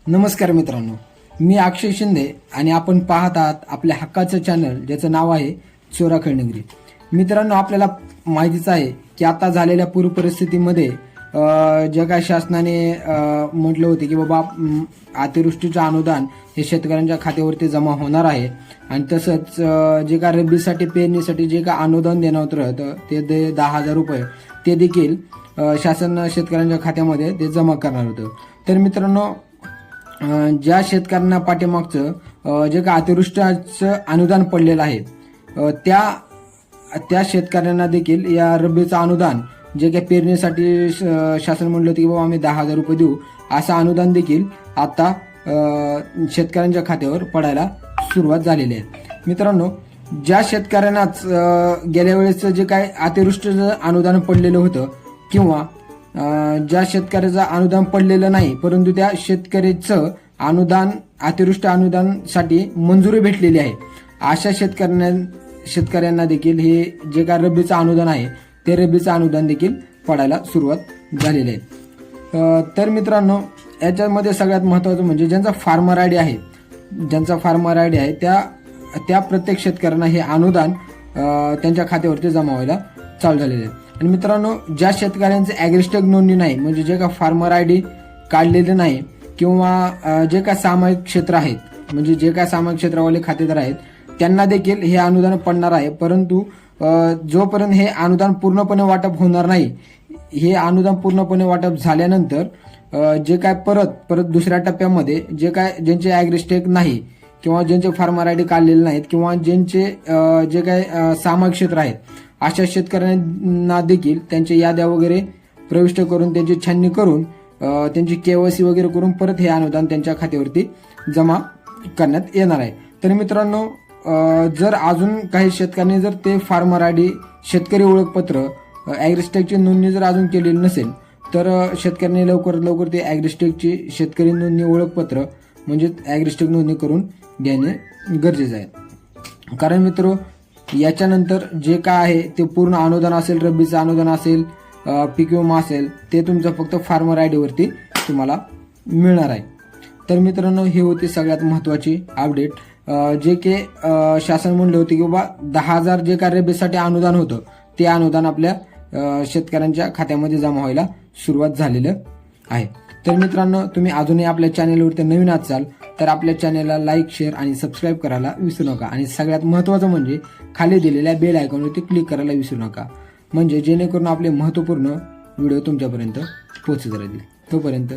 नमस्कार मित्रांनो, मी अक्षय शिंदे आणि आपण पाहत आहात आपल्या हक्काचं चॅनल ज्याचं नाव आहे चोरा खंडगिरी. मित्रांनो, आपल्याला माहितीच आहे की आता झालेल्या पूर परिस्थितीमध्ये जे काय शासनाने म्हटलं होते की बाबा अतिवृष्टीचं अनुदान हे शेतकऱ्यांच्या खात्यावरती जमा होणार आहे आणि तसंच जे काय रब्बीसाठी पेरणीसाठी जे काय अनुदान देणं होतं ते 10,000 रुपये ते देखील शासन शेतकऱ्यांच्या खात्यामध्ये ते जमा करणार होतं. तर मित्रांनो, ज्या शेतकऱ्यांना पाठीमागचं जे काय अतिवृष्टीचं अनुदान पडलेलं आहे त्या शेतकऱ्यांना देखील या रब्बीचं अनुदान जे काही पेरणीसाठी शासन म्हणलं होतं की बाबा आम्ही 10,000 रुपये देऊ, असं अनुदान देखील आता शेतकऱ्यांच्या खात्यावर पडायला सुरुवात झालेली आहे. मित्रांनो, ज्या शेतकऱ्यांनाच गेल्या वेळेस जे काय अतिवृष्टीचं अनुदान पडलेलं होतं किंवा ज्या शेतकऱ्याचं अनुदान पडलेलं नाही परंतु त्या शेतकऱ्याचं अनुदान अतिवृष्टी अनुदानासाठी मंजुरी भेटलेली आहे, अशा शेतकऱ्यांना देखील हे जे काय रब्बीचं अनुदान आहे ते रब्बीचं अनुदान देखील पडायला सुरुवात झालेली आहे. तर मित्रांनो, याच्यामध्ये सगळ्यात महत्त्वाचं म्हणजे ज्यांचा फार्मर आय डी आहे त्या प्रत्येक शेतकऱ्यांना हे अनुदान त्यांच्या खात्यावरती जमा व्हायला चालू झालेले आहे. आणि मित्रांनो, ज्या शेतकऱ्यांचे ॲग्रिस्टेक नोंदणी नाही म्हणजे जे का फार्मर आय डी काढलेले नाही किंवा जे काय सामायिक क्षेत्र आहेत म्हणजे जे काय सामायिक क्षेत्रावाले खातेदार आहेत त्यांना देखील हे अनुदान पडणार आहे. परंतु जोपर्यंत हे अनुदान पूर्णपणे वाटप होणार नाही, हे अनुदान पूर्णपणे वाटप झाल्यानंतर जे काय परत दुसऱ्या टप्प्यामध्ये जे काय ज्यांचे ॲग्रिस्टेक नाही किंवा ज्यांचे फार्मर आय डी काढलेले नाहीत किंवा ज्यांचे जे काय सामायिक क्षेत्र आहेत अशा शेतकऱ्यांना देखील त्यांच्या याद्या वगैरे प्रविष्ट करून त्यांची छाननी करून त्यांची KYC वगैरे करून परत हे अनुदान त्यांच्या खात्यावरती जमा करण्यात येणार आहे. तर मित्रांनो, जर अजून काही शेतकऱ्यांनी जर ते फार्मर आय डी शेतकरी ओळखपत्र ॲग्रिस्टेकची नोंदणी जर अजून केलेली नसेल तर शेतकऱ्यांनी लवकर ते ॲग्रिस्टेकची शेतकरी नोंदणी ओळखपत्र म्हणजे ॲग्रिस्टेक नोंदणी करून घेणे गरजेचं आहे. कारण मित्र, याच्यानंतर जे काय आहे ते पूर्ण अनुदान असेल, रब्बीचं अनुदान असेल, पीक विमा असेल, ते तुमचं फक्त फार्मर आय डीवरती तुम्हाला मिळणार आहे. तर मित्रांनो, ही होती सगळ्यात महत्त्वाची अपडेट. जे की शासन म्हणले होते की बाबा 10,000 जे काय रब्बीसाठी अनुदान होतं ते अनुदान आपल्या शेतकऱ्यांच्या खात्यामध्ये जमा व्हायला सुरुवात झालेलं आहे. तर मित्रांनो, तुम्ही अजूनही आपल्या चॅनेलवरती नवीन असाल तर आपल्या चॅनेलला लाईक, शेअर आणि सबस्क्राईब करायला विसरू नका. आणि सगळ्यात महत्त्वाचं म्हणजे खाली दिलेल्या बेल आयकॉनवरती क्लिक करायला विसरू नका, म्हणजे जेणेकरून आपले महत्त्वपूर्ण व्हिडिओ तुमच्यापर्यंत पोहोचत राहतील. तोपर्यंत